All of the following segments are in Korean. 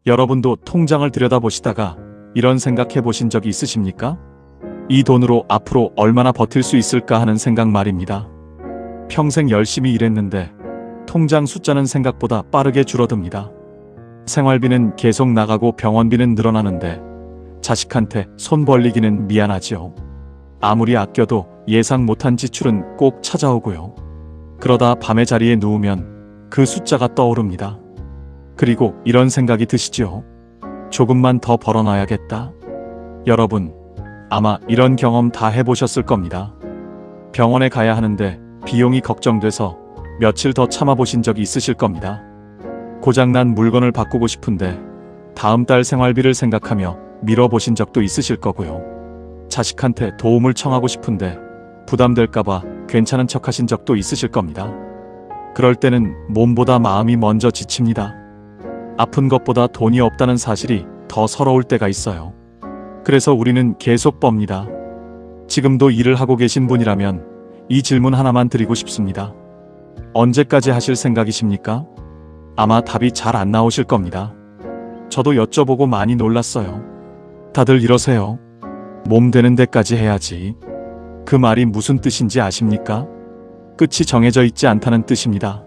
여러분도 통장을 들여다보시다가 이런 생각해 보신 적이 있으십니까? 이 돈으로 앞으로 얼마나 버틸 수 있을까 하는 생각 말입니다. 평생 열심히 일했는데 통장 숫자는 생각보다 빠르게 줄어듭니다. 생활비는 계속 나가고 병원비는 늘어나는데 자식한테 손 벌리기는 미안하지요. 아무리 아껴도 예상 못한 지출은 꼭 찾아오고요. 그러다 밤에 자리에 누우면 그 숫자가 떠오릅니다. 그리고 이런 생각이 드시죠? 조금만 더 벌어놔야겠다. 여러분, 아마 이런 경험 다 해보셨을 겁니다. 병원에 가야 하는데 비용이 걱정돼서 며칠 더 참아보신 적이 있으실 겁니다. 고장난 물건을 바꾸고 싶은데 다음 달 생활비를 생각하며 미뤄보신 적도 있으실 거고요. 자식한테 도움을 청하고 싶은데 부담될까봐 괜찮은 척 하신 적도 있으실 겁니다. 그럴 때는 몸보다 마음이 먼저 지칩니다. 아픈 것보다 돈이 없다는 사실이 더 서러울 때가 있어요. 그래서 우리는 계속 봅니다. 지금도 일을 하고 계신 분이라면 이 질문 하나만 드리고 싶습니다. 언제까지 하실 생각이십니까? 아마 답이 잘 안 나오실 겁니다. 저도 여쭤보고 많이 놀랐어요. 다들 이러세요. 몸 되는 데까지 해야지. 그 말이 무슨 뜻인지 아십니까? 끝이 정해져 있지 않다는 뜻입니다.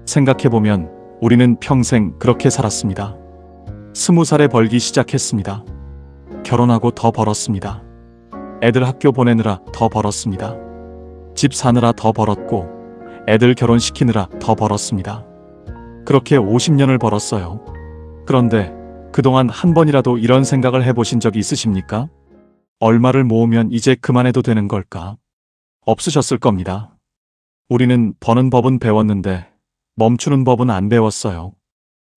생각해보면 우리는 평생 그렇게 살았습니다. 20살에 벌기 시작했습니다. 결혼하고 더 벌었습니다. 애들 학교 보내느라 더 벌었습니다. 집 사느라 더 벌었고 애들 결혼시키느라 더 벌었습니다. 그렇게 50년을 벌었어요. 그런데 그동안 한 번이라도 이런 생각을 해보신 적이 있으십니까? 얼마를 모으면 이제 그만해도 되는 걸까? 없으셨을 겁니다. 우리는 버는 법은 배웠는데 멈추는 법은 안 배웠어요.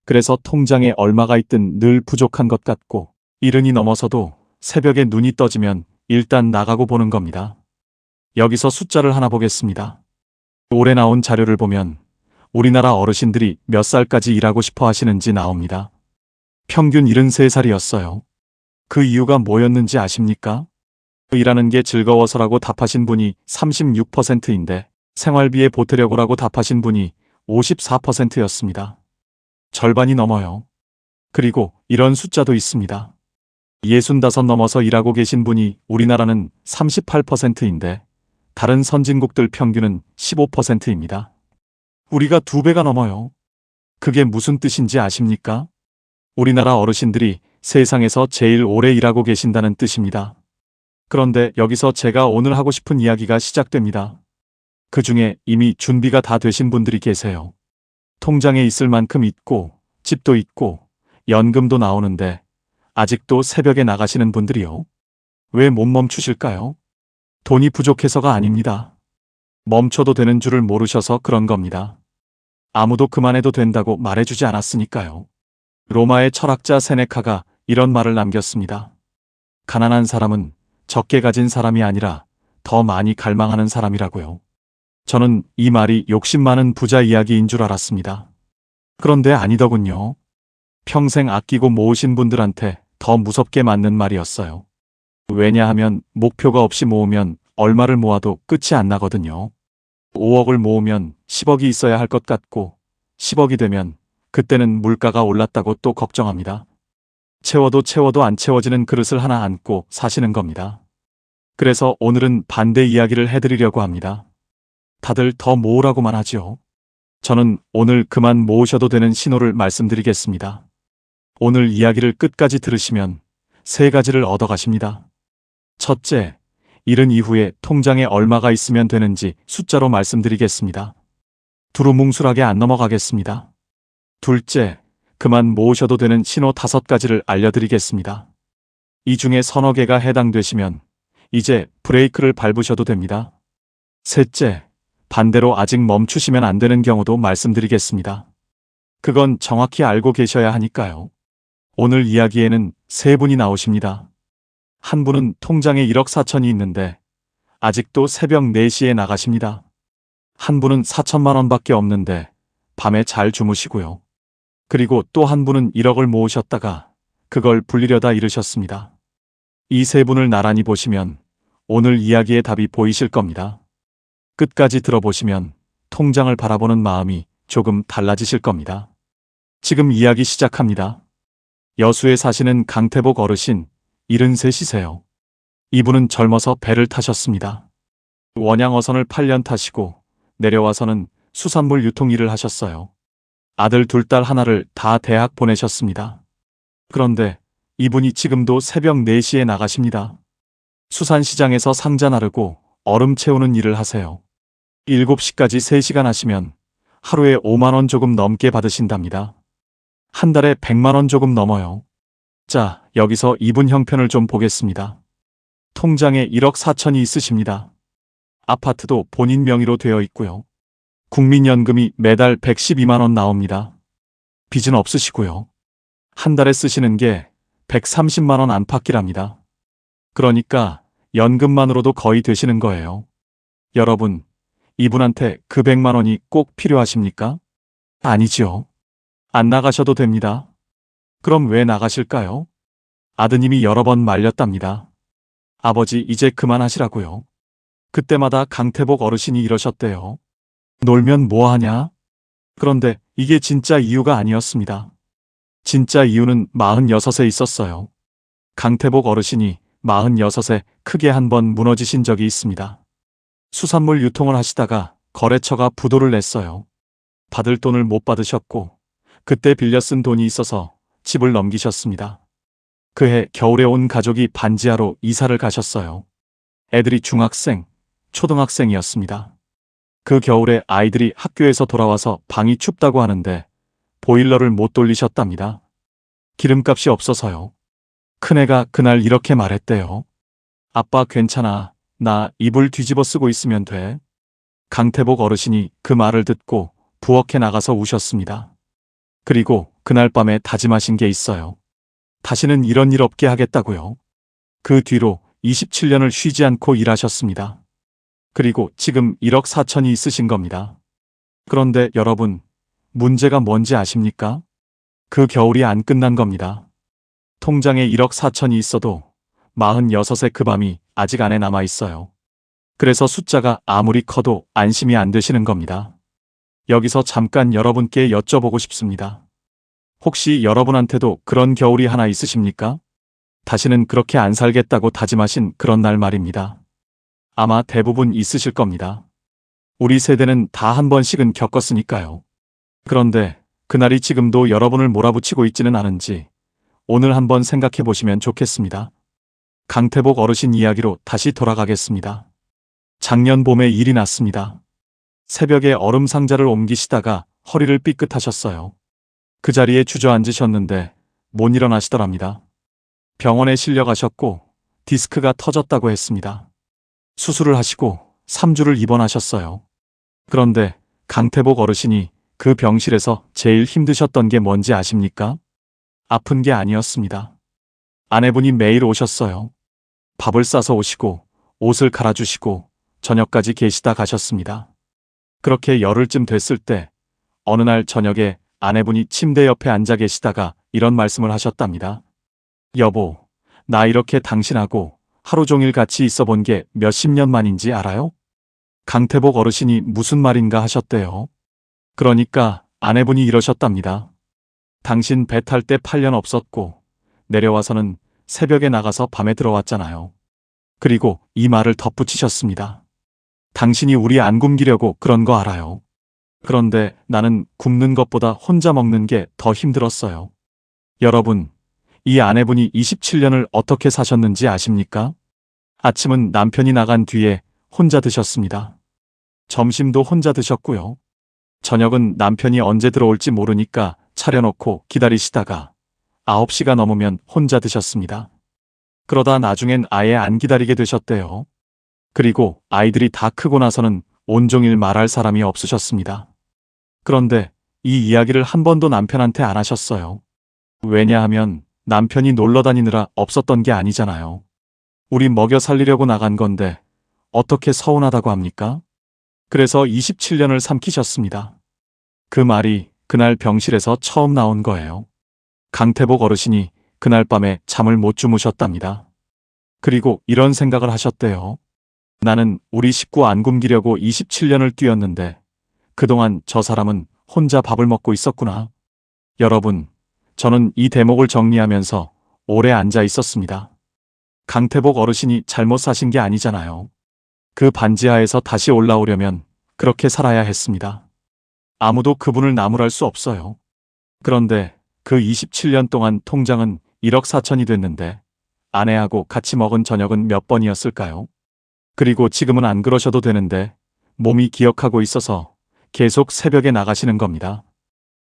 그래서 통장에 얼마가 있든 늘 부족한 것 같고 이른이 넘어서도 새벽에 눈이 떠지면 일단 나가고 보는 겁니다. 여기서 숫자를 하나 보겠습니다. 올해 나온 자료를 보면 우리나라 어르신들이 몇 살까지 일하고 싶어 하시는지 나옵니다. 평균 73살이었어요. 그 이유가 뭐였는지 아십니까? 일하는 게 즐거워서라고 답하신 분이 36%인데 생활비에 보태려고라고 답하신 분이 54%였습니다. 절반이 넘어요. 그리고 이런 숫자도 있습니다. 65 넘어서 일하고 계신 분이 우리나라는 38%인데 다른 선진국들 평균은 15%입니다. 우리가 2배가 넘어요. 그게 무슨 뜻인지 아십니까? 우리나라 어르신들이 세상에서 제일 오래 일하고 계신다는 뜻입니다. 그런데 여기서 제가 오늘 하고 싶은 이야기가 시작됩니다. 그 중에 이미 준비가 다 되신 분들이 계세요. 통장에 있을 만큼 있고 집도 있고 연금도 나오는데 아직도 새벽에 나가시는 분들이요. 왜 못 멈추실까요? 돈이 부족해서가 아닙니다. 멈춰도 되는 줄을 모르셔서 그런 겁니다. 아무도 그만해도 된다고 말해주지 않았으니까요. 로마의 철학자 세네카가 이런 말을 남겼습니다. 가난한 사람은 적게 가진 사람이 아니라 더 많이 갈망하는 사람이라고요. 저는 이 말이 욕심 많은 부자 이야기인 줄 알았습니다. 그런데 아니더군요. 평생 아끼고 모으신 분들한테 더 무섭게 맞는 말이었어요. 왜냐하면 목표가 없이 모으면 얼마를 모아도 끝이 안 나거든요. 5억을 모으면 10억이 있어야 할 것 같고 10억이 되면 그때는 물가가 올랐다고 또 걱정합니다. 채워도 안 채워지는 그릇을 하나 안고 사시는 겁니다. 그래서 오늘은 반대 이야기를 해드리려고 합니다. 다들 더 모으라고만 하죠. 저는 오늘 그만 모으셔도 되는 신호를 말씀드리겠습니다. 오늘 이야기를 끝까지 들으시면 3가지를 얻어가십니다. 첫째, 일은 이후에 통장에 얼마가 있으면 되는지 숫자로 말씀드리겠습니다. 두루뭉술하게 안 넘어가겠습니다. 둘째, 그만 모으셔도 되는 신호 5가지를 알려드리겠습니다. 이 중에 서너 개가 해당되시면 이제 브레이크를 밟으셔도 됩니다. 셋째, 반대로 아직 멈추시면 안 되는 경우도 말씀드리겠습니다. 그건 정확히 알고 계셔야 하니까요. 오늘 이야기에는 3분이 나오십니다. 한 분은 통장에 1억 4천이 있는데 아직도 새벽 4시에 나가십니다. 한 분은 4천만 원밖에 없는데 밤에 잘 주무시고요. 그리고 또 한 분은 1억을 모으셨다가 그걸 불리려다 잃으셨습니다. 이 3분을 나란히 보시면 오늘 이야기의 답이 보이실 겁니다. 끝까지 들어보시면 통장을 바라보는 마음이 조금 달라지실 겁니다. 지금 이야기 시작합니다. 여수에 사시는 강태복 어르신 73이세요. 이분은 젊어서 배를 타셨습니다. 원양 어선을 8년 타시고 내려와서는 수산물 유통 일을 하셨어요. 아들 둘 딸 하나를 다 대학 보내셨습니다. 그런데 이분이 지금도 새벽 4시에 나가십니다. 수산시장에서 상자 나르고 얼음 채우는 일을 하세요. 7시까지 3시간 하시면 하루에 5만 원 조금 넘게 받으신답니다. 한 달에 100만 원 조금 넘어요. 자, 여기서 이분 형편을 좀 보겠습니다. 통장에 1억 4천이 있으십니다. 아파트도 본인 명의로 되어 있고요. 국민연금이 매달 112만 원 나옵니다. 빚은 없으시고요. 한 달에 쓰시는 게 130만 원 안팎이랍니다. 그러니까 연금만으로도 거의 되시는 거예요. 여러분, 이분한테 그 100만 원이 꼭 필요하십니까? 아니지요. 안 나가셔도 됩니다. 그럼 왜 나가실까요? 아드님이 여러 번 말렸답니다. 아버지 이제 그만하시라고요. 그때마다 강태복 어르신이 이러셨대요. 놀면 뭐하냐? 그런데 이게 진짜 이유가 아니었습니다. 진짜 이유는 46에 있었어요. 강태복 어르신이 46에 크게 한 번 무너지신 적이 있습니다. 수산물 유통을 하시다가 거래처가 부도를 냈어요. 받을 돈을 못 받으셨고 그때 빌려 쓴 돈이 있어서 집을 넘기셨습니다. 그해 겨울에 온 가족이 반지하로 이사를 가셨어요. 애들이 중학생, 초등학생이었습니다. 그 겨울에 아이들이 학교에서 돌아와서 방이 춥다고 하는데 보일러를 못 돌리셨답니다. 기름값이 없어서요. 큰애가 그날 이렇게 말했대요. 아빠 괜찮아. 나 이불 뒤집어 쓰고 있으면 돼. 강태복 어르신이 그 말을 듣고 부엌에 나가서 우셨습니다. 그리고 그날 밤에 다짐하신 게 있어요. 다시는 이런 일 없게 하겠다고요. 그 뒤로 27년을 쉬지 않고 일하셨습니다. 그리고 지금 1억 4천이 있으신 겁니다. 그런데 여러분, 문제가 뭔지 아십니까? 그 겨울이 안 끝난 겁니다. 통장에 1억 4천이 있어도 46의 그 밤이 아직 안에 남아 있어요. 그래서 숫자가 아무리 커도 안심이 안 되시는 겁니다. 여기서 잠깐 여러분께 여쭤보고 싶습니다. 혹시 여러분한테도 그런 겨울이 하나 있으십니까? 다시는 그렇게 안 살겠다고 다짐하신 그런 날 말입니다. 아마 대부분 있으실 겁니다. 우리 세대는 다 한 번씩은 겪었으니까요. 그런데 그날이 지금도 여러분을 몰아붙이고 있지는 않은지 오늘 한번 생각해 보시면 좋겠습니다. 강태복 어르신 이야기로 다시 돌아가겠습니다. 작년 봄에 일이 났습니다. 새벽에 얼음 상자를 옮기시다가 허리를 삐끗하셨어요. 그 자리에 주저앉으셨는데 못 일어나시더랍니다. 병원에 실려가셨고 디스크가 터졌다고 했습니다. 수술을 하시고 3주를 입원하셨어요. 그런데 강태복 어르신이 그 병실에서 제일 힘드셨던 게 뭔지 아십니까? 아픈 게 아니었습니다. 아내분이 매일 오셨어요. 밥을 싸서 오시고 옷을 갈아주시고 저녁까지 계시다 가셨습니다. 그렇게 열흘쯤 됐을 때 어느 날 저녁에 아내분이 침대 옆에 앉아 계시다가 이런 말씀을 하셨답니다. 여보, 나 이렇게 당신하고 하루 종일 같이 있어 본 게 몇십 년 만인지 알아요? 강태복 어르신이 무슨 말인가 하셨대요. 그러니까 아내분이 이러셨답니다. 당신 배 탈 때 8년 없었고 내려와서는 새벽에 나가서 밤에 들어왔잖아요. 그리고 이 말을 덧붙이셨습니다. 당신이 우리 안 굶기려고 그런 거 알아요. 그런데 나는 굶는 것보다 혼자 먹는 게 더 힘들었어요. 여러분, 이 아내분이 27년을 어떻게 사셨는지 아십니까? 아침은 남편이 나간 뒤에 혼자 드셨습니다. 점심도 혼자 드셨고요. 저녁은 남편이 언제 들어올지 모르니까 차려놓고 기다리시다가 9시가 넘으면 혼자 드셨습니다. 그러다 나중엔 아예 안 기다리게 되셨대요. 그리고 아이들이 다 크고 나서는 온종일 말할 사람이 없으셨습니다. 그런데 이 이야기를 한 번도 남편한테 안 하셨어요. 왜냐하면 남편이 놀러 다니느라 없었던 게 아니잖아요. 우리 먹여 살리려고 나간 건데 어떻게 서운하다고 합니까? 그래서 27년을 삼키셨습니다. 그 말이 그날 병실에서 처음 나온 거예요. 강태복 어르신이 그날 밤에 잠을 못 주무셨답니다. 그리고 이런 생각을 하셨대요. 나는 우리 식구 안 굶기려고 27년을 뛰었는데 그동안 저 사람은 혼자 밥을 먹고 있었구나. 여러분, 저는 이 대목을 정리하면서 오래 앉아 있었습니다. 강태복 어르신이 잘못 사신 게 아니잖아요. 그 반지하에서 다시 올라오려면 그렇게 살아야 했습니다. 아무도 그분을 나무랄 수 없어요. 그런데 그 27년 동안 통장은 1억 4천이 됐는데 아내하고 같이 먹은 저녁은 몇 번이었을까요? 그리고 지금은 안 그러셔도 되는데 몸이 기억하고 있어서 계속 새벽에 나가시는 겁니다.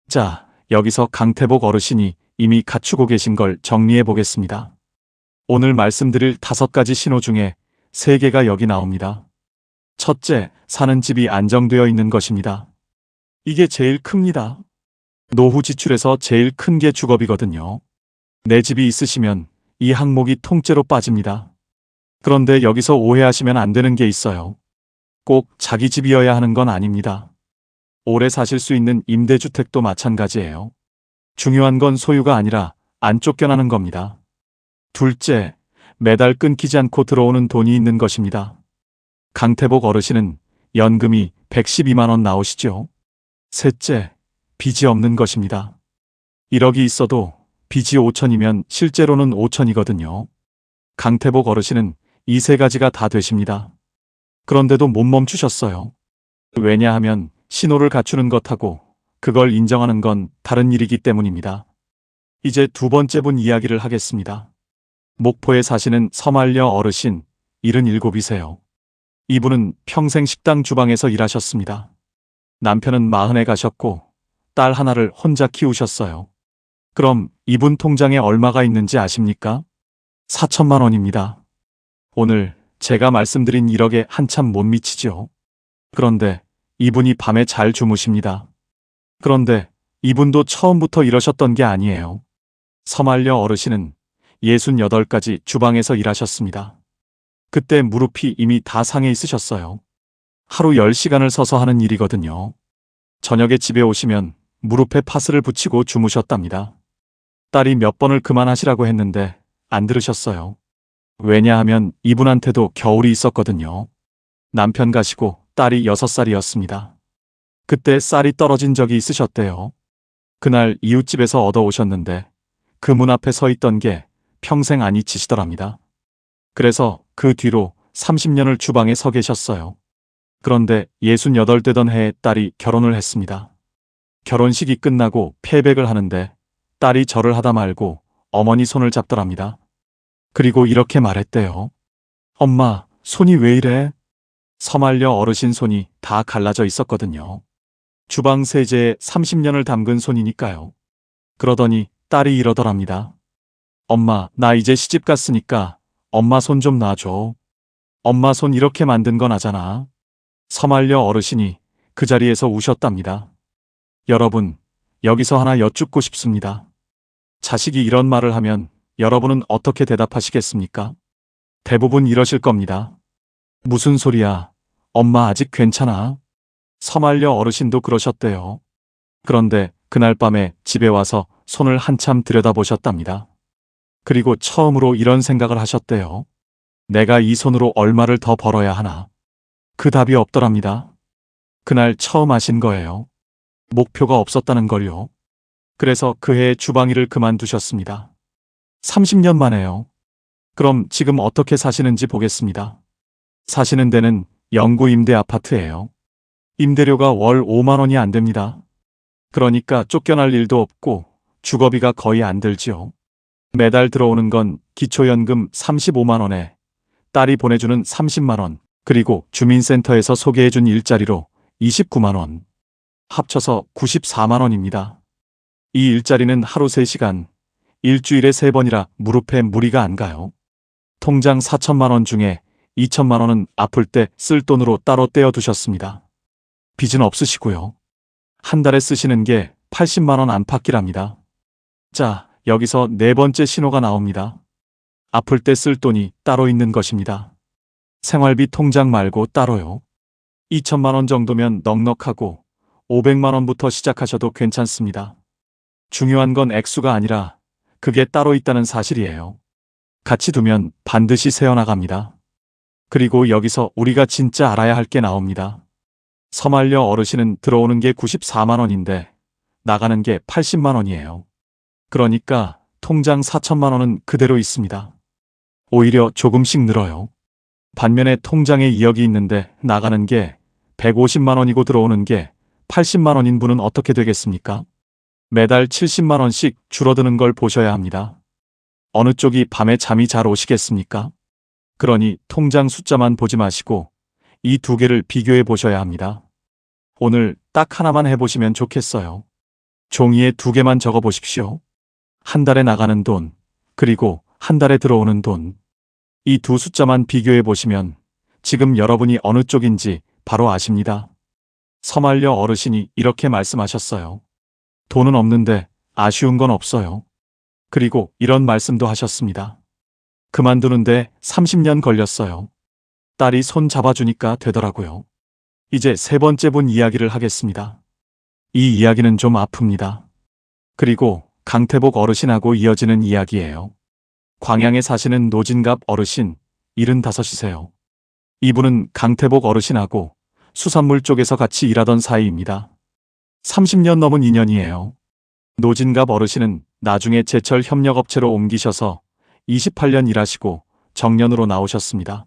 자, 여기서 강태복 어르신이 이미 갖추고 계신 걸 정리해 보겠습니다. 오늘 말씀드릴 5가지 신호 중에 3개가 여기 나옵니다. 첫째, 사는 집이 안정되어 있는 것입니다. 이게 제일 큽니다. 노후 지출에서 제일 큰 게 주거비거든요. 내 집이 있으시면 이 항목이 통째로 빠집니다. 그런데 여기서 오해하시면 안 되는 게 있어요. 꼭 자기 집이어야 하는 건 아닙니다. 오래 사실 수 있는 임대주택도 마찬가지예요. 중요한 건 소유가 아니라 안 쫓겨나는 겁니다. 둘째, 매달 끊기지 않고 들어오는 돈이 있는 것입니다. 강태복 어르신은 연금이 112만 원 나오시죠? 셋째, 빚이 없는 것입니다. 1억이 있어도 빚이 5천이면 실제로는 5천이거든요. 강태복 어르신은 이 3가지가 다 되십니다. 그런데도 못 멈추셨어요. 왜냐하면 신호를 갖추는 것하고 그걸 인정하는 건 다른 일이기 때문입니다. 이제 2번째 분 이야기를 하겠습니다. 목포에 사시는 서말려 어르신 77이세요. 이분은 평생 식당 주방에서 일하셨습니다. 남편은 40에 가셨고 딸 하나를 혼자 키우셨어요. 그럼 이분 통장에 얼마가 있는지 아십니까? 4천만 원입니다. 오늘 제가 말씀드린 1억에 한참 못 미치죠. 그런데 이분이 밤에 잘 주무십니다. 그런데 이분도 처음부터 이러셨던 게 아니에요. 서말려 어르신은 68까지 주방에서 일하셨습니다. 그때 무릎이 이미 다 상해 있으셨어요. 하루 10시간을 서서 하는 일이거든요. 저녁에 집에 오시면 무릎에 파스를 붙이고 주무셨답니다. 딸이 몇 번을 그만하시라고 했는데 안 들으셨어요. 왜냐하면 이분한테도 겨울이 있었거든요. 남편 가시고 딸이 6살이었습니다. 그때 쌀이 떨어진 적이 있으셨대요. 그날 이웃집에서 얻어오셨는데 그 문 앞에 서 있던 게 평생 안 잊히시더랍니다. 그래서 그 뒤로 30년을 주방에 서 계셨어요. 그런데 68 되던 해에 딸이 결혼을 했습니다. 결혼식이 끝나고 패백을 하는데 딸이 절을 하다 말고 어머니 손을 잡더랍니다. 그리고 이렇게 말했대요. 엄마, 손이 왜 이래? 서말려 어르신 손이 다 갈라져 있었거든요. 주방 세제에 30년을 담근 손이니까요. 그러더니 딸이 이러더랍니다. 엄마, 나 이제 시집 갔으니까 엄마 손 좀 놔줘. 엄마 손 이렇게 만든 건 아잖아. 서말려 어르신이 그 자리에서 우셨답니다. 여러분, 여기서 하나 여쭙고 싶습니다. 자식이 이런 말을 하면 여러분은 어떻게 대답하시겠습니까? 대부분 이러실 겁니다. 무슨 소리야? 엄마 아직 괜찮아? 서말려 어르신도 그러셨대요. 그런데 그날 밤에 집에 와서 손을 한참 들여다보셨답니다. 그리고 처음으로 이런 생각을 하셨대요. 내가 이 손으로 얼마를 더 벌어야 하나? 그 답이 없더랍니다. 그날 처음 아신 거예요. 목표가 없었다는 걸요. 그래서 그 해에 주방일을 그만두셨습니다. 30년 만에요. 그럼 지금 어떻게 사시는지 보겠습니다. 사시는 데는 영구 임대 아파트예요. 임대료가 월 5만 원이 안 됩니다. 그러니까 쫓겨날 일도 없고 주거비가 거의 안 들지요. 매달 들어오는 건 기초연금 35만 원에 딸이 보내주는 30만 원, 그리고 주민센터에서 소개해준 일자리로 29만 원. 합쳐서 94만 원입니다. 이 일자리는 하루 3시간, 일주일에 3번이라 무릎에 무리가 안 가요. 통장 4천만 원 중에 2천만 원은 아플 때 쓸 돈으로 따로 떼어두셨습니다. 빚은 없으시고요. 한 달에 쓰시는 게 80만 원 안팎이랍니다. 자, 여기서 4번째 신호가 나옵니다. 아플 때 쓸 돈이 따로 있는 것입니다. 생활비 통장 말고 따로요. 2천만 원 정도면 넉넉하고 500만 원부터 시작하셔도 괜찮습니다. 중요한 건 액수가 아니라 그게 따로 있다는 사실이에요. 같이 두면 반드시 새어나갑니다. 그리고 여기서 우리가 진짜 알아야 할 게 나옵니다. 서말려 어르신은 들어오는 게 94만 원인데 나가는 게 80만 원이에요. 그러니까 통장 4천만 원은 그대로 있습니다. 오히려 조금씩 늘어요. 반면에 통장에 2억이 있는데 나가는 게 150만 원이고 들어오는 게 80만 원인 분은 어떻게 되겠습니까? 매달 70만 원씩 줄어드는 걸 보셔야 합니다. 어느 쪽이 밤에 잠이 잘 오시겠습니까? 그러니 통장 숫자만 보지 마시고 이 두 개를 비교해 보셔야 합니다. 오늘 딱 하나만 해보시면 좋겠어요. 종이에 두 개만 적어 보십시오. 한 달에 나가는 돈, 그리고 한 달에 들어오는 돈. 이 두 숫자만 비교해 보시면 지금 여러분이 어느 쪽인지 바로 아십니다. 서말려 어르신이 이렇게 말씀하셨어요. 돈은 없는데 아쉬운 건 없어요. 그리고 이런 말씀도 하셨습니다. 그만두는데 30년 걸렸어요. 딸이 손 잡아주니까 되더라고요. 이제 세 번째 분 이야기를 하겠습니다. 이 이야기는 좀 아픕니다. 그리고 강태복 어르신하고 이어지는 이야기예요. 광양에 사시는 노진갑 어르신, 75이세요. 이분은 강태복 어르신하고 수산물 쪽에서 같이 일하던 사이입니다. 30년 넘은 인연이에요. 노진갑 어르신은 나중에 제철 협력업체로 옮기셔서 28년 일하시고 정년으로 나오셨습니다.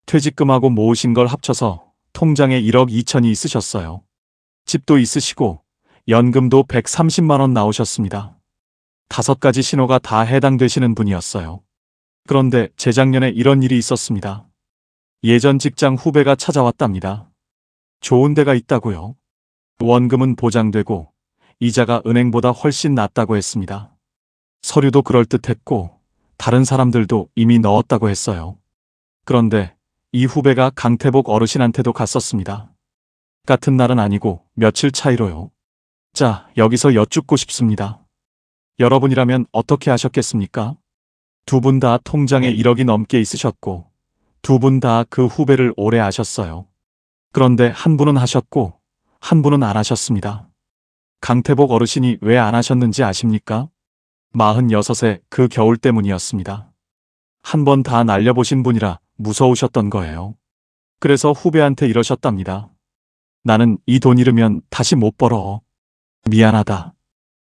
퇴직금하고 모으신 걸 합쳐서 통장에 1억 2천이 있으셨어요. 집도 있으시고 연금도 130만 원 나오셨습니다. 5가지 신호가 다 해당되시는 분이었어요. 그런데 재작년에 이런 일이 있었습니다. 예전 직장 후배가 찾아왔답니다. 좋은 데가 있다고요. 원금은 보장되고 이자가 은행보다 훨씬 낫다고 했습니다. 서류도 그럴듯했고 다른 사람들도 이미 넣었다고 했어요. 그런데 이 후배가 강태복 어르신한테도 갔었습니다. 같은 날은 아니고 며칠 차이로요. 자, 여기서 여쭙고 싶습니다. 여러분이라면 어떻게 하셨겠습니까? 두 분 다 통장에 1억이 넘게 있으셨고 두 분 다 그 후배를 오래 아셨어요. 그런데 한 분은 하셨고 한 분은 안 하셨습니다. 강태복 어르신이 왜 안 하셨는지 아십니까? 46세 그 겨울 때문이었습니다. 한 번 다 날려보신 분이라 무서우셨던 거예요. 그래서 후배한테 이러셨답니다. 나는 이 돈 잃으면 다시 못 벌어. 미안하다.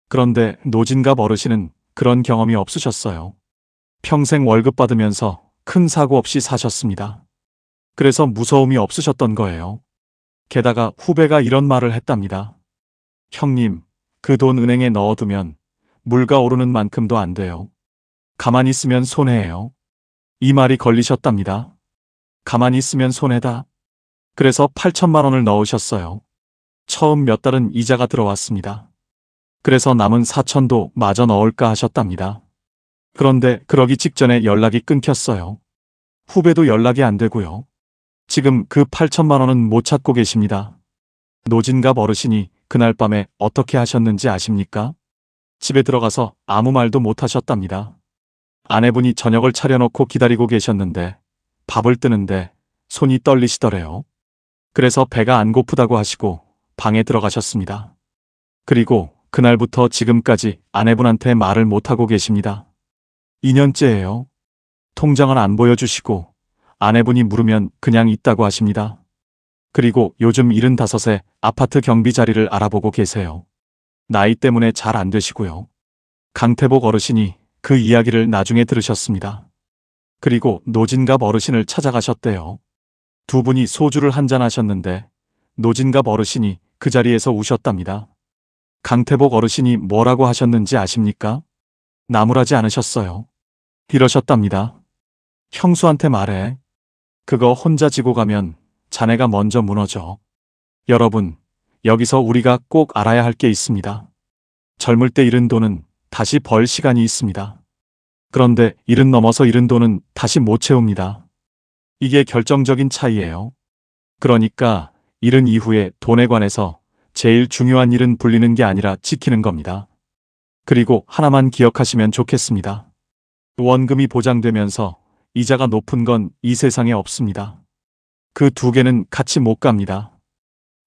그런데 노진갑 어르신은 그런 경험이 없으셨어요. 평생 월급 받으면서 큰 사고 없이 사셨습니다. 그래서 무서움이 없으셨던 거예요. 게다가 후배가 이런 말을 했답니다. 형님, 그 돈 은행에 넣어두면 물가 오르는 만큼도 안 돼요. 가만히 있으면 손해예요. 이 말이 걸리셨답니다. 가만히 있으면 손해다. 그래서 8천만 원을 넣으셨어요. 처음 몇 달은 이자가 들어왔습니다. 그래서 남은 4천도 마저 넣을까 하셨답니다. 그런데 그러기 직전에 연락이 끊겼어요. 후배도 연락이 안 되고요. 지금 그 8천만 원은 못 찾고 계십니다. 노진갑 어르신이 그날 밤에 어떻게 하셨는지 아십니까? 집에 들어가서 아무 말도 못 하셨답니다. 아내분이 저녁을 차려놓고 기다리고 계셨는데 밥을 뜨는데 손이 떨리시더래요. 그래서 배가 안 고프다고 하시고 방에 들어가셨습니다. 그리고 그날부터 지금까지 아내분한테 말을 못하고 계십니다. 2년째예요. 통장을 안 보여주시고 아내분이 물으면 그냥 있다고 하십니다. 그리고 요즘 75세 아파트 경비 자리를 알아보고 계세요. 나이 때문에 잘 안 되시고요. 강태복 어르신이 그 이야기를 나중에 들으셨습니다. 그리고 노진갑 어르신을 찾아가셨대요. 두 분이 소주를 한잔 하셨는데 노진갑 어르신이 그 자리에서 우셨답니다. 강태복 어르신이 뭐라고 하셨는지 아십니까? 나무라지 않으셨어요. 이러셨답니다. 형수한테 말해. 그거 혼자 지고 가면 자네가 먼저 무너져. 여러분, 여기서 우리가 꼭 알아야 할 게 있습니다. 젊을 때 잃은 돈은 다시 벌 시간이 있습니다. 그런데 70 넘어서 잃은 돈은 다시 못 채웁니다. 이게 결정적인 차이예요. 그러니까 잃은 이후에 돈에 관해서 제일 중요한 일은 불리는 게 아니라 지키는 겁니다. 그리고 하나만 기억하시면 좋겠습니다. 원금이 보장되면서 이자가 높은 건 이 세상에 없습니다. 그 두 개는 같이 못 갑니다.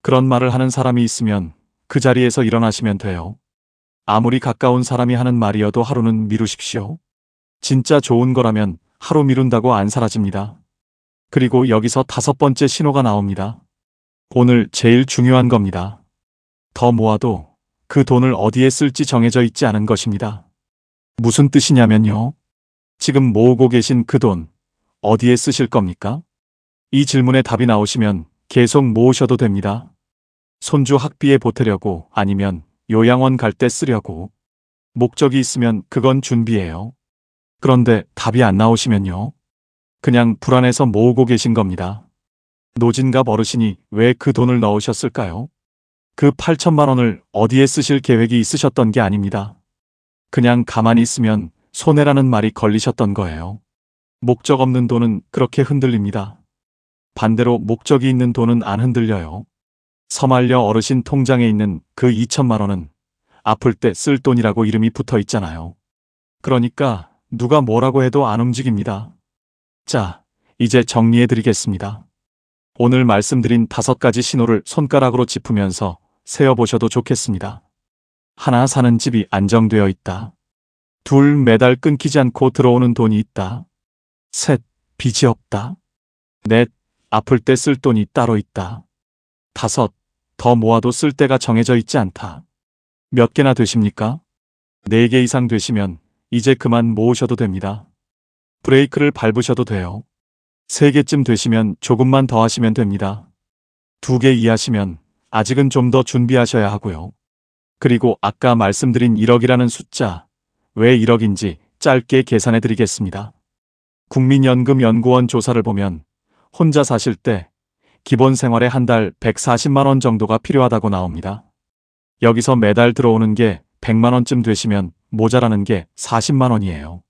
그런 말을 하는 사람이 있으면 그 자리에서 일어나시면 돼요. 아무리 가까운 사람이 하는 말이어도 하루는 미루십시오. 진짜 좋은 거라면 하루 미룬다고 안 사라집니다. 그리고 여기서 5번째 신호가 나옵니다. 오늘 제일 중요한 겁니다. 더 모아도 그 돈을 어디에 쓸지 정해져 있지 않은 것입니다. 무슨 뜻이냐면요. 지금 모으고 계신 그 돈, 어디에 쓰실 겁니까? 이 질문에 답이 나오시면 계속 모으셔도 됩니다. 손주 학비에 보태려고, 아니면 요양원 갈 때 쓰려고. 목적이 있으면 그건 준비예요. 그런데 답이 안 나오시면요. 그냥 불안해서 모으고 계신 겁니다. 노진갑 어르신이 왜 그 돈을 넣으셨을까요? 그 8천만 원을 어디에 쓰실 계획이 있으셨던 게 아닙니다. 그냥 가만히 있으면 손해라는 말이 걸리셨던 거예요. 목적 없는 돈은 그렇게 흔들립니다. 반대로 목적이 있는 돈은 안 흔들려요. 서말려 어르신 통장에 있는 그 2천만 원은 아플 때 쓸 돈이라고 이름이 붙어 있잖아요. 그러니까 누가 뭐라고 해도 안 움직입니다. 자, 이제 정리해 드리겠습니다. 오늘 말씀드린 5가지 신호를 손가락으로 짚으면서 세어보셔도 좋겠습니다. 하나, 사는 집이 안정되어 있다. 둘, 매달 끊기지 않고 들어오는 돈이 있다. 셋, 빚이 없다. 넷, 아플 때 쓸 돈이 따로 있다. 다섯, 더 모아도 쓸 때가 정해져 있지 않다. 몇 개나 되십니까? 4개 이상 되시면 이제 그만 모으셔도 됩니다. 브레이크를 밟으셔도 돼요. 3개쯤 되시면 조금만 더 하시면 됩니다. 2개 이하시면 아직은 좀 더 준비하셔야 하고요. 그리고 아까 말씀드린 1억이라는 숫자, 왜 1억인지 짧게 계산해 드리겠습니다. 국민연금연구원 조사를 보면 혼자 사실 때 기본 생활에 한 달 140만 원 정도가 필요하다고 나옵니다. 여기서 매달 들어오는 게 100만 원쯤 되시면 모자라는 게 40만 원이에요.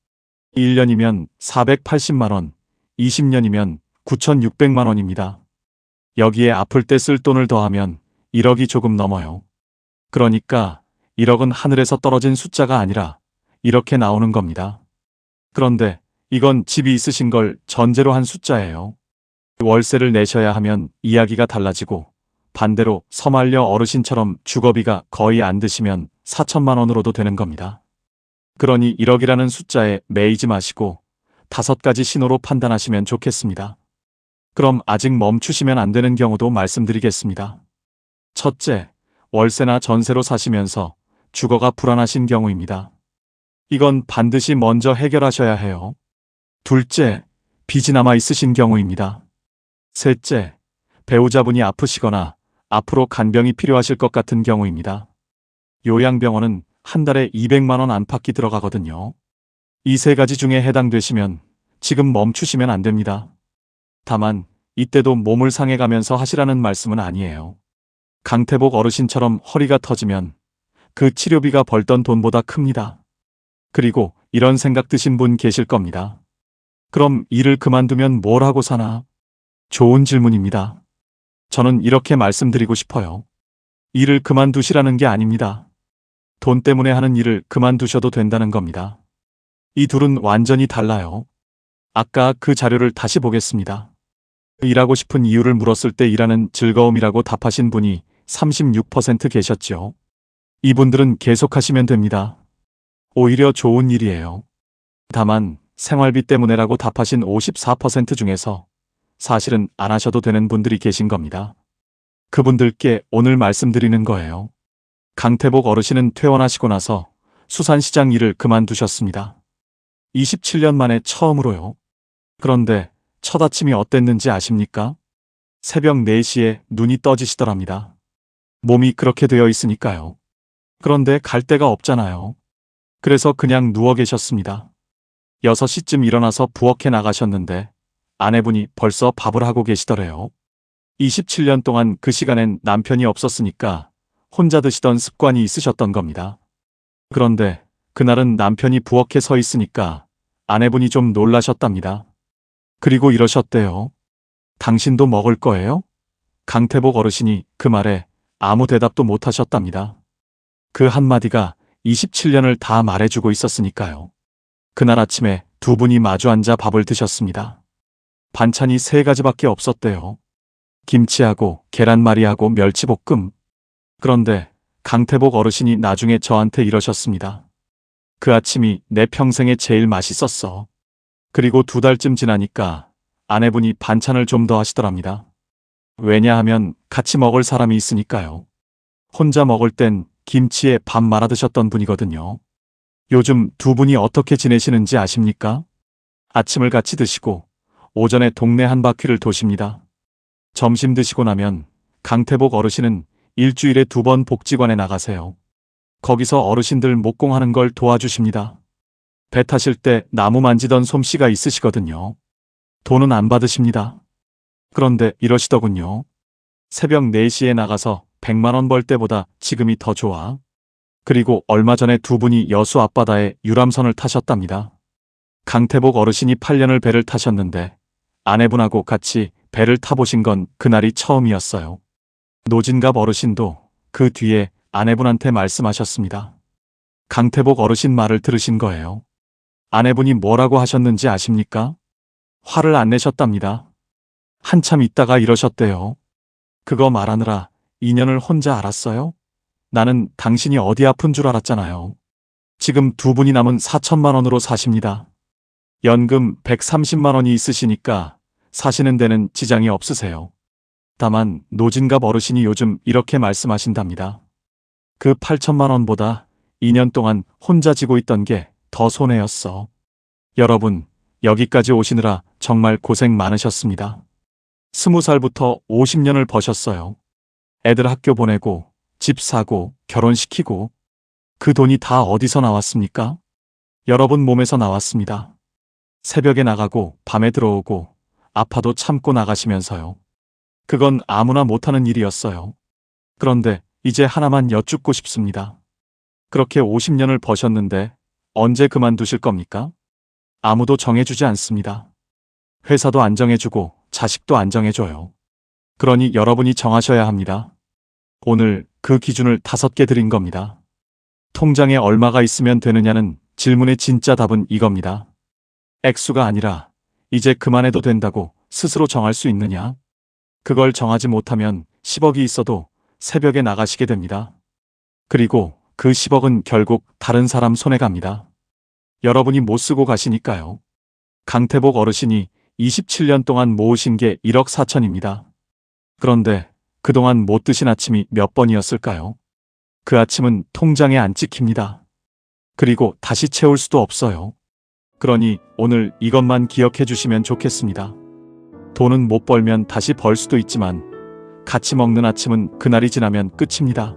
1년이면 480만 원, 20년이면 9,600만 원입니다. 여기에 아플 때 쓸 돈을 더하면 1억이 조금 넘어요. 그러니까 1억은 하늘에서 떨어진 숫자가 아니라 이렇게 나오는 겁니다. 그런데 이건 집이 있으신 걸 전제로 한 숫자예요. 월세를 내셔야 하면 이야기가 달라지고, 반대로 서말려 어르신처럼 주거비가 거의 안 드시면 4천만 원으로도 되는 겁니다. 그러니 1억이라는 숫자에 매이지 마시고 5가지 신호로 판단하시면 좋겠습니다. 그럼 아직 멈추시면 안 되는 경우도 말씀드리겠습니다. 첫째, 월세나 전세로 사시면서 주거가 불안하신 경우입니다. 이건 반드시 먼저 해결하셔야 해요. 둘째, 빚이 남아 있으신 경우입니다. 셋째, 배우자분이 아프시거나 앞으로 간병이 필요하실 것 같은 경우입니다. 요양병원은 한 달에 200만 원 안팎이 들어가거든요. 이 3가지 중에 해당되시면 지금 멈추시면 안 됩니다. 다만 이때도 몸을 상해가면서 하시라는 말씀은 아니에요. 강태복 어르신처럼 허리가 터지면 그 치료비가 벌던 돈보다 큽니다. 그리고 이런 생각 드신 분 계실 겁니다. 그럼 일을 그만두면 뭘 하고 사나? 좋은 질문입니다. 저는 이렇게 말씀드리고 싶어요. 일을 그만두시라는 게 아닙니다. 돈 때문에 하는 일을 그만두셔도 된다는 겁니다. 이 둘은 완전히 달라요. 아까 그 자료를 다시 보겠습니다. 일하고 싶은 이유를 물었을 때 일하는 즐거움이라고 답하신 분이 36% 계셨죠. 이분들은 계속하시면 됩니다. 오히려 좋은 일이에요. 다만 생활비 때문에라고 답하신 54% 중에서 사실은 안 하셔도 되는 분들이 계신 겁니다. 그분들께 오늘 말씀드리는 거예요. 강태복 어르신은 퇴원하시고 나서 수산시장 일을 그만두셨습니다. 27년 만에 처음으로요. 그런데 첫 아침이 어땠는지 아십니까? 새벽 4시에 눈이 떠지시더랍니다. 몸이 그렇게 되어 있으니까요. 그런데 갈 데가 없잖아요. 그래서 그냥 누워 계셨습니다. 6시쯤 일어나서 부엌에 나가셨는데 아내분이 벌써 밥을 하고 계시더래요. 27년 동안 그 시간엔 남편이 없었으니까 혼자 드시던 습관이 있으셨던 겁니다. 그런데 그날은 남편이 부엌에 서 있으니까 아내분이 좀 놀라셨답니다. 그리고 이러셨대요. 당신도 먹을 거예요? 강태복 어르신이 그 말에 아무 대답도 못 하셨답니다. 그 한마디가 27년을 다 말해주고 있었으니까요. 그날 아침에 두 분이 마주 앉아 밥을 드셨습니다. 반찬이 3가지밖에 없었대요. 김치하고 계란말이하고 멸치볶음. 그런데 강태복 어르신이 나중에 저한테 이러셨습니다. 그 아침이 내 평생에 제일 맛있었어. 그리고 2달쯤 지나니까 아내분이 반찬을 좀 더 하시더랍니다. 왜냐하면 같이 먹을 사람이 있으니까요. 혼자 먹을 땐 김치에 밥 말아 드셨던 분이거든요. 요즘 두 분이 어떻게 지내시는지 아십니까? 아침을 같이 드시고 오전에 동네 한 바퀴를 도십니다. 점심 드시고 나면 강태복 어르신은 일주일에 2번 복지관에 나가세요. 거기서 어르신들 목공하는 걸 도와주십니다. 배 타실 때 나무 만지던 솜씨가 있으시거든요. 돈은 안 받으십니다. 그런데 이러시더군요. 새벽 4시에 나가서 100만 원 벌 때보다 지금이 더 좋아. 그리고 얼마 전에 두 분이 여수 앞바다에 유람선을 타셨답니다. 강태복 어르신이 8년을 배를 타셨는데 아내분하고 같이 배를 타보신 건 그날이 처음이었어요. 노진갑 어르신도 그 뒤에 아내분한테 말씀하셨습니다. 강태복 어르신 말을 들으신 거예요. 아내분이 뭐라고 하셨는지 아십니까? 화를 안 내셨답니다. 한참 있다가 이러셨대요. 그거 말하느라 인연을 혼자 알았어요? 나는 당신이 어디 아픈 줄 알았잖아요. 지금 두 분이 남은 4천만 원으로 사십니다. 연금 130만 원이 있으시니까 사시는 데는 지장이 없으세요. 다만 노진갑 어르신이 요즘 이렇게 말씀하신답니다. 그 8천만 원보다 2년 동안 혼자 지고 있던 게 더 손해였어. 여러분, 여기까지 오시느라 정말 고생 많으셨습니다. 20살부터 50년을 버셨어요. 애들 학교 보내고 집 사고 결혼시키고 그 돈이 다 어디서 나왔습니까? 여러분 몸에서 나왔습니다. 새벽에 나가고 밤에 들어오고 아파도 참고 나가시면서요. 그건 아무나 못하는 일이었어요. 그런데 이제 하나만 여쭙고 싶습니다. 그렇게 50년을 버셨는데 언제 그만두실 겁니까? 아무도 정해주지 않습니다. 회사도 안 정해주고 자식도 안 정해줘요. 그러니 여러분이 정하셔야 합니다. 오늘 그 기준을 5개 드린 겁니다. 통장에 얼마가 있으면 되느냐는 질문의 진짜 답은 이겁니다. 액수가 아니라 이제 그만해도 된다고 스스로 정할 수 있느냐? 그걸 정하지 못하면 10억이 있어도 새벽에 나가시게 됩니다. 그리고 그 10억은 결국 다른 사람 손에 갑니다. 여러분이 못 쓰고 가시니까요. 강태복 어르신이 27년 동안 모으신 게 1억 4천입니다. 그런데 그동안 못 드신 아침이 몇 번이었을까요? 그 아침은 통장에 안 찍힙니다. 그리고 다시 채울 수도 없어요. 그러니 오늘 이것만 기억해 주시면 좋겠습니다. 돈은 못 벌면 다시 벌 수도 있지만 같이 먹는 아침은 그날이 지나면 끝입니다.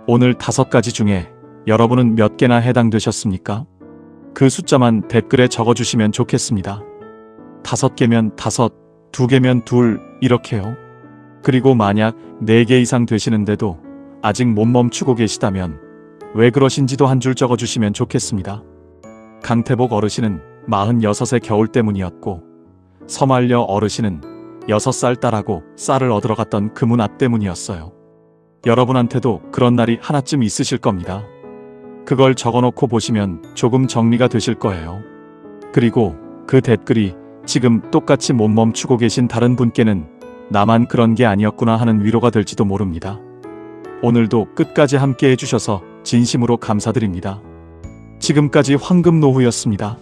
오늘 5가지 중에 여러분은 몇 개나 해당되셨습니까? 그 숫자만 댓글에 적어주시면 좋겠습니다. 5개면 5, 2개면 2 이렇게요. 그리고 만약 4개 이상 되시는데도 아직 못 멈추고 계시다면 왜 그러신지도 한 줄 적어주시면 좋겠습니다. 강태복 어르신은 46의 겨울 때문이었고 서말려 어르신은 6살 딸하고 쌀을 얻으러 갔던 그 문 앞 때문이었어요. 여러분한테도 그런 날이 하나쯤 있으실 겁니다. 그걸 적어놓고 보시면 조금 정리가 되실 거예요. 그리고 그 댓글이 지금 똑같이 못 멈추고 계신 다른 분께는 나만 그런 게 아니었구나 하는 위로가 될지도 모릅니다. 오늘도 끝까지 함께 해주셔서 진심으로 감사드립니다. 지금까지 황금노후였습니다.